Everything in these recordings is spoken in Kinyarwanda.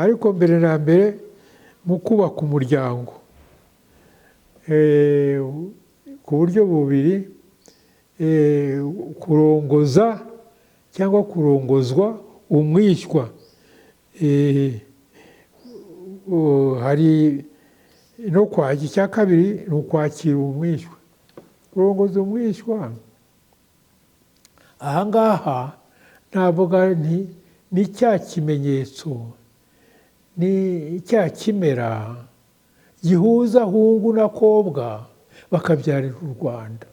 ariko mbere na mbere mu kubaka umuryango ku buryo bubiri, kurongoza cyangwa kurongozwa umwishywa. Hari no kwakira, icya kabiri ni ukwakira umwishywa. Kurongoza umwishywa aha ngaha navuga nti ni cya kimenyetso, ni cya kimera gihuza hungu na kobwa bakabyarira u Rwanda.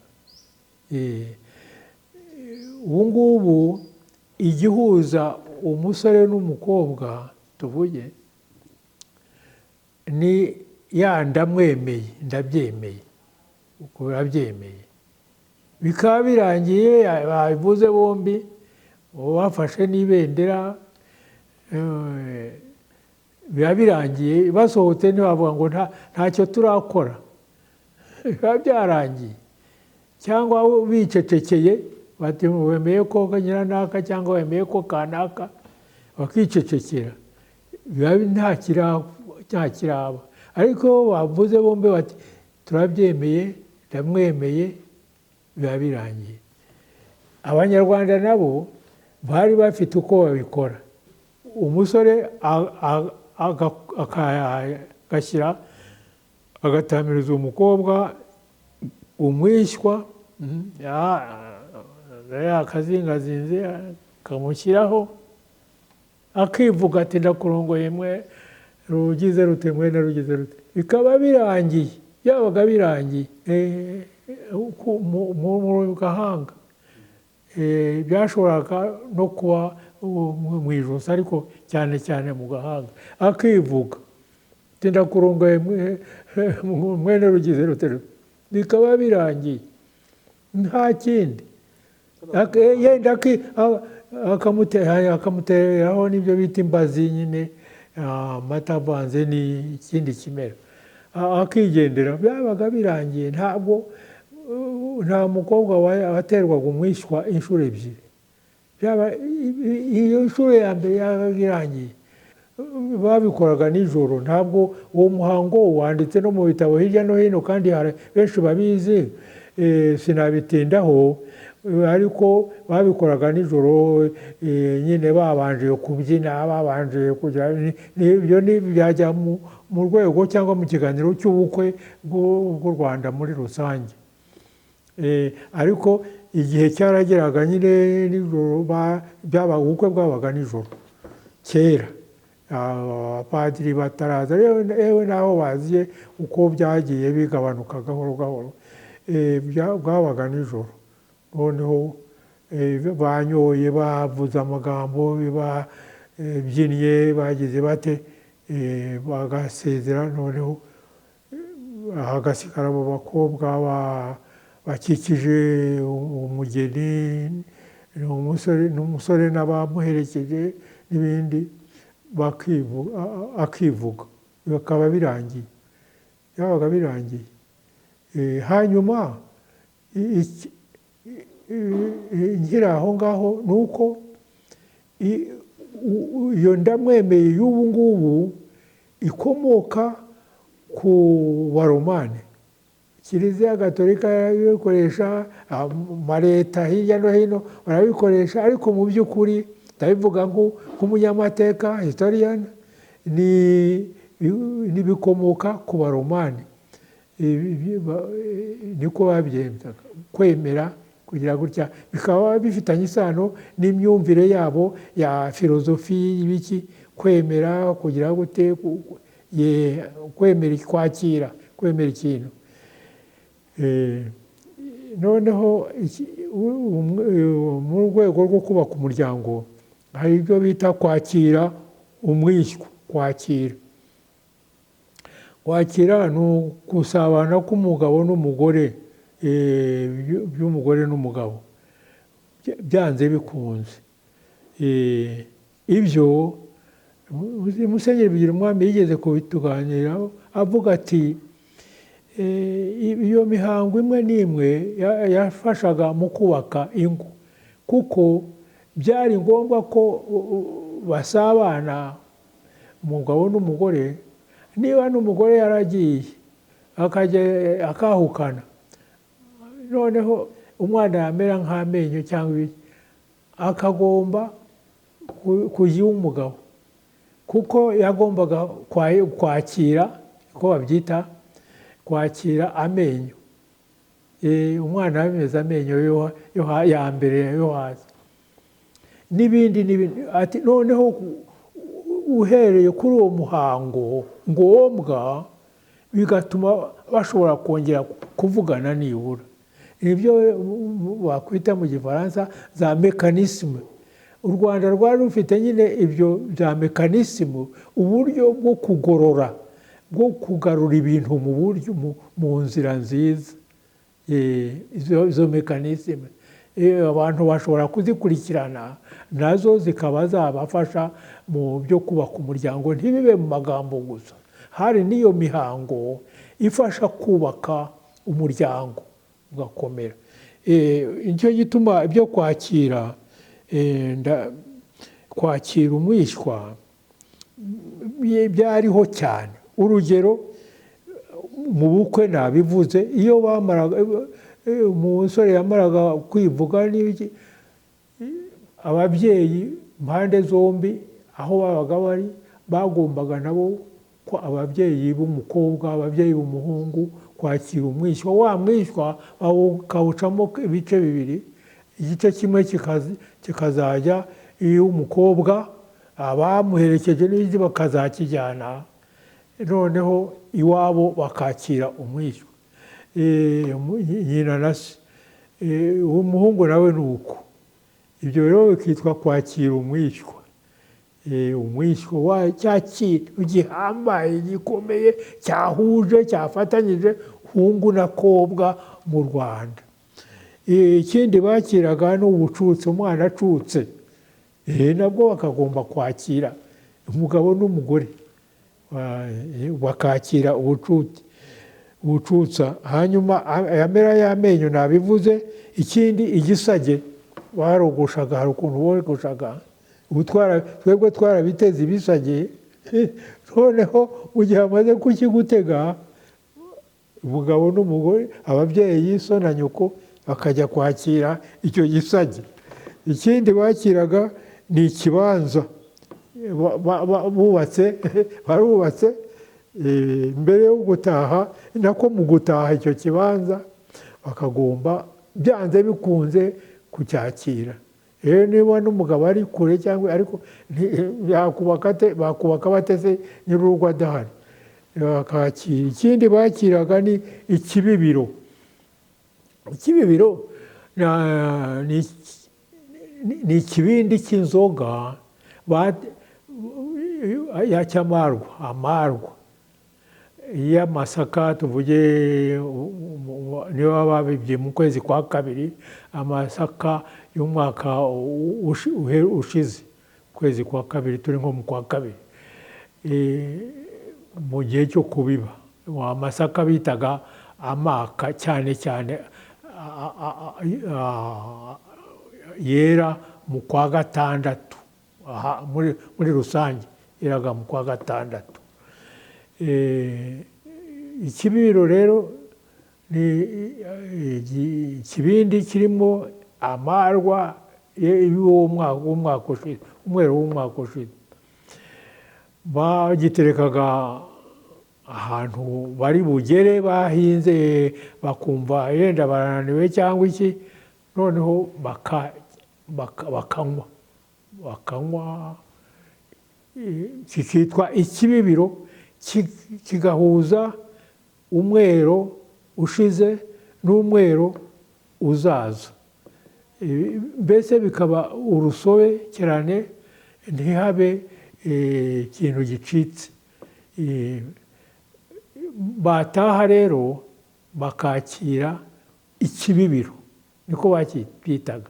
Ubu ngubu igihuza umusore n'umukobwa tuvuge ni ya ndamwemeye, ndabyemeye, uko birabyemeye, bikaba birangiye babivuze bombi, bafashe n'ibendera, biba birangiye, basohotse ntibavuga ngo ntacyo turakora, biba byarangiye. Cyangwa bicecekeye bati wemeye ko nyiranaka cyangwa wemeye ko kanaka, bakicecekera, biba nta kiraba. Ariko bavuze bombi bati turabyemeye, ndamwemeye, biba birangiye. Abanyarwanda nabo bari bafite uko babikora. Umusore agashyira, agatamiriza umukobwa umwishywa, akazingazinze akamushyiraho, akivuga ati ndakurongoye mwe rugize rute, mwe na rugize rute. Bikaba birangiye, byabaga birangiye mu gahanga. Byashoboraga no kuba mu ijosi, ariko cyane cyane mu gahanga. Akivuga ati ndakurongoye mwe na rugize rute. Bikaba birangiye, nta kindi. Yenda akamuteraho n'ibyo bita imbazi nyine, amata avanze n'ikindi kimera, akigendera. Byabaga birangiye. Nta mukobwa waterwaga umwishywa inshuro ebyiri. Iyo nshuro ya mbere yabaga irangiye. Babikoraga nijoro. Ntabwo uwo muhango wanditse no mu bitabo hirya no hino, kandi hari benshi babizi, sinabitindaho, ariko babikoraga nijoro nyine, babanje kubyina, babanje kugira ibyo byajya mu rwego cyangwa mu kiganiro cy'ubukwe bw'u Rwanda muri rusange. Ariko igihe cyarageraga nyine nijoro, ubukwe bwabaga nijoro kera. Abapadiri bataraza, yewe naho baziye uko byagiye bigabanuka gahoro gahoro, bwabaga nijoro. Noneho banyoye, bavuze amagambo, babyinnye, bagize bate, bagasezera. Noneho hagasigara abo bakobwa bakikije umugeni, n'umusore n'abamuherekeje n'ibindi, akivuga. Bikaba birangiye, byabaga birangiye. Hanyuma nkiri aho ngaho ni uko iyo ndamwemeye y'ubu ngubu ikomoka ku baromani. Kiliziya Gatolika ibikoresha, amaleta hirya no hino barabikoresha, ariko mu by'ukuri ndabivuga nk'umunyamateka, historian, bikomoka ku baromani. Niko babyenzaga, kwemera, kugira gutya. Bikaba bifitanye isano n'imyumvire yabo ya filozofi y'ibiki, kwemera, kugira gute, kwemera, kwakira, kwemera ikintu. Noneho mu rwego rwo kubaka umuryango hari ibyo bita kwakira umwishywa. Kwakira ni ukusabana k'umugabo n'umugore, by'umugore n'umugabo, byanze bikunze. Ibyo Musenyeri Bigirumwami yigeze kubituganiraho, avuga ati iyo mihango imwe n'imwe yafashaga mu kubaka ingo, kuko byari ngombwa ko basabana umugabo n'umugore, niba n'umugore yaragiye akajya akahukana, noneho umwana yamera nk'amenyo cyangwa iki, akagomba kujya iw'umugabo, kuko yagombaga kwakira, uko babyita, kwakira amenyo. Umwana yameze amenyo ya mbere yo hasi, n'ibindi n'ibindi. Ati noneho uhereye kuri uwo muhango ngombwa, bigatuma bashobora kongera kuvugana nibura. Nibyo bakwita mu Gifaransa za mekanisme. U Rwanda rwari rufite nyine ibyo bya mekanisme, uburyo bwo kugorora, bwo kugarura ibintu mu buryo, mu nzira nziza. Izo mekanisme abantu bashobora kuzikurikirana, nazo zikaba zabafasha mu byo kubaka umuryango, ntibibe mu magambo gusa. Hari n'iyo mihango ifasha kubaka umuryango ugakomera. Nicyo gituma ibyo kwakira umwishywa byariho cyane. Urugero, mu bukwe nabivuze, iyo bamaraga, umusore yamaraga kwivuga n'iki, ababyeyi impande zombi aho babaga bari bagombaga nabo, ababyeyi b'umukobwa, ababyeyi b'umuhungu, kwakira umwishywa. Wa mwishywa bakawucamo ibice bibiri, igice kimwe kikazajya iy'umukobwa, abamuherekeje n'ibindi bakazakijyana noneho iwabo bakakira umwishywa, nyina na se. Umuhungu nawe ni uko. Ibyo rero bikitwa kwakira umwishywa. Umwishywa cya kintu gihambaye gikomeye cyahuje, cyafatanyije hungu na kobwa mu Rwanda. Ikindi bakiraga n'ubucutse, umwana acutse, nabwo bakagomba kwakira, umugabo n'umugore bakakira ubucutsa. Hanyuma amera y'amenyo nabivuze. Ikindi, igisage barogoshaga, hari ukuntu bogoshaga. Twebwe twarabiteze ibisage, noneho mu gihe amaze kukigutega, umugabo n'umugore, ababyeyi, so na nyoko, bakajya kwakira icyo gisage. Ikindi bakiraga ni ikibanza. Barubatse mbere yo gutaha, nako mu gutaha icyo kibanza bakagomba byanze bikunze kucyakira. Niba n'umugabo ari kure cyangwa ariko bakubaka bateze nyir'urugo adahari, bakakira. Ikindi bakiraga ni ikibibiro. Ikibibiro ni ikibindi cy'inzoga cy'amarwa, amarwa y'amasaka. Tuvuge niba babibye mu kwezi kwa kabiri, amasaka y'umwaka ushize, kwezi kwa kabiri, turi nko mu kwa kabiri, mu gihe cyo kubiba, amasaka bitaga amaka, cyane cyane yera mu kwa gatandatu. Muri rusange yeraga mu kwa gatandatu. Ikibiro rero ni ikibindi kirimo amarwa y'umwaka ushize, umwero w'umwaka ushize. Bagiterekaga ahantu bari bugere, bahinze bakumva yenda barananiwe cyangwa iki, noneho bakanywa. Kikitwa ikibibiro, kigahuza umwero ushize n'umwero uzaza. Mbese bikaba urusobekerane, ntihabe ikintu gicitse. Bataha rero bakakira ikibibiro, niko bacyitaga,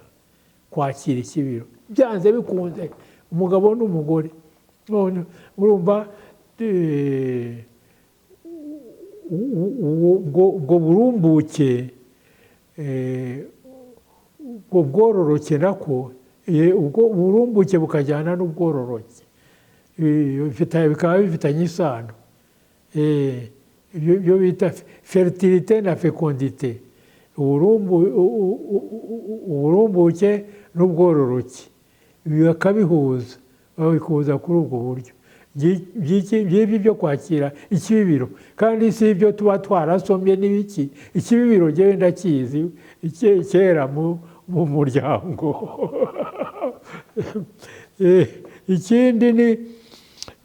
kwakira ikibibiro. Byanze bikunze umugabo n'umugore. Urumva ubwo burumbuke, ubwo bwororoke nako, ubwo burumbuke bukajyana n'ubwororoke. bikaba bifitanye isano. Ibyo bita fertilité na fécondité, uburumbuke n'ubwororoke, bakabihuza, babikuza kuri ubwo buryo by'ibi byo kwakira ikibibiro. Kandi si ibyo tuba twarasomye n'ibiki, ikibibiro njyewe ndakizi kera mu muryango. Ikindi ni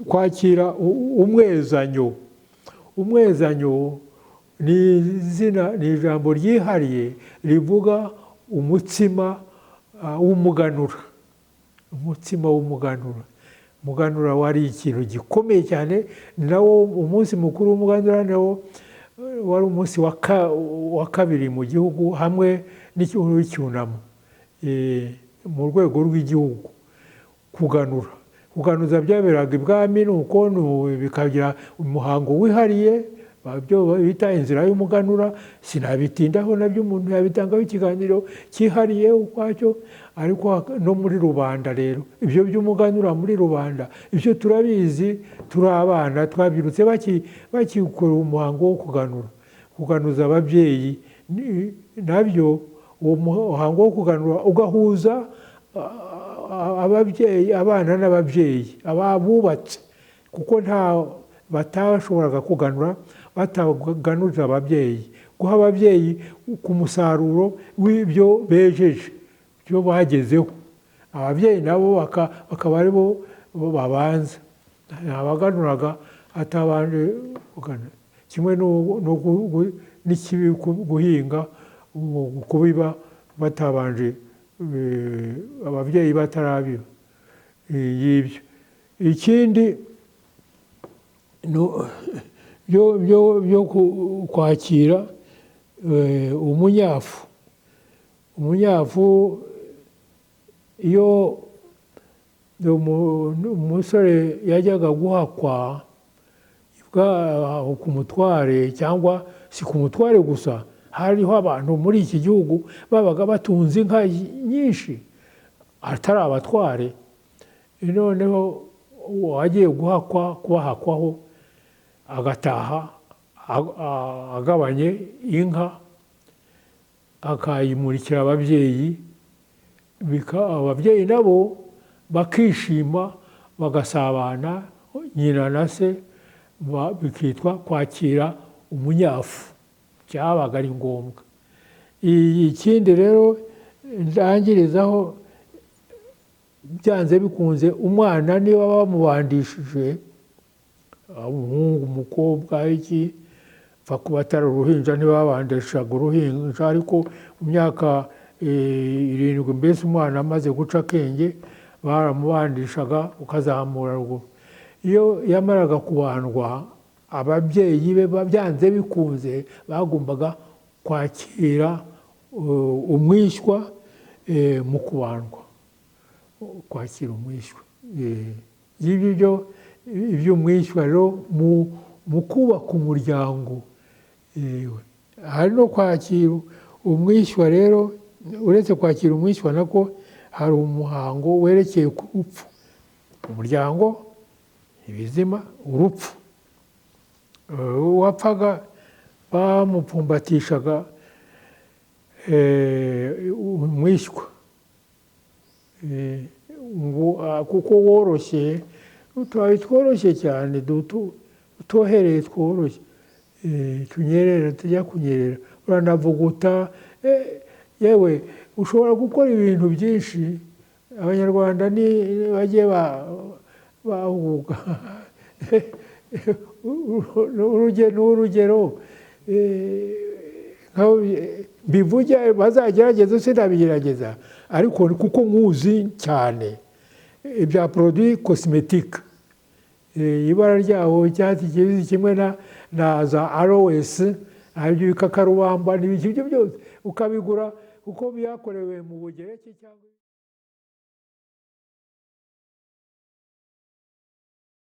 kwakira umwezanyo. Umwezanyo ni ijambo ryihariye rivuga umutsima w'umuganura. Umutsima w'umuganura. Umuganura wari ikintu gikomeye cyane, nawo umunsi mukuru w'umuganura nawo wari umunsi wa kabiri mu gihugu hamwe n'icyunamo mu rwego rw'igihugu. Kuganuza byaberaga ibwami, nuko bikagira umuhango wihariye byo bita inzira y'umuganura. Sinabitindaho, nabyo umuntu yabitangaho ikiganiro cyihariye ukwacyo. Ariko no muri rubanda rero, ibyo by'umuganura muri rubanda, ibyo turabizi, turi abana twabyirutse bakikora umuhango wo kuganuza ababyeyi. Nabyo uwo muhango wo kuganura ugahuza ababyeyi, abana n'ababyeyi, ababubatse, kuko batashoboraga kuganura bataganuza ababyeyi. Guha ababyeyi ku musaruro w'ibyo bejeje, byo bagezeho. Ababyeyi nabo bakaba ari bo babanza, abaganuraga atabanje kuganura. Kimwe n'ikibi guhinga, kubiba batabanje, ababyeyi batarabiba y'ibyo. Ikindi byo kwakira umunyafu. Umunyafu, iyo umusore yajyaga guhakwa ku mutware, cyangwa si ku mutware gusa, hariho abantu muri iki gihugu babaga batunze inka nyinshi atari abatware. Noneho wagiye kubahakwaho agataha agabanye inka, akayimurikira ababyeyi, ababyeyi nabo bakishima bagasabana, nyina na se, bikitwa kwakira umunyafu. Byabaga ari ngombwa. Ikindi rero ndangirizaho, byanze bikunze, umwana niba bamubandishije, umuhungu, umukobwa, iki, pfa kuba atari uruhinja, ntibabandishaga uruhinja, ariko mu myaka 7, mbese umwana amaze guca akenge, baramubandishaga ukazamura ruguru. Iyo yamaraga kubandwa, ababyeyi be byanze bikunze bagombaga kwakira umwishywa mu kubandwa. Kwakira umwishywa. Iby'umwishywa rero mu kubaka umuryango. Hari no kwakira umwishywa rero, uretse kwakira umwishywa nako hari umuhango werekeye ku rupfu. Umuryango, ibizima, urupfu. Uwapfaga bamupfumbatishaga umwishywa, kuko woroshye, utwaye tworoshye cyane, dutohereye tworoshye, tunyerera, tujya kunyerera, uranavuguta. Yewe ushobora gukora ibintu byinshi. Abanyarwanda bagiye bahuga. Urugero bivuge, bazagerageza, sinabigerageza, ariko kuko nkuzi cyane ibya produit cosmetique, ibara ryaho icyatsi kibisi, kimwe na za ROS, ibyo bikakarubamba n'ibiki byose ukabigura kuko byakorewe mu Bugereki cyangwa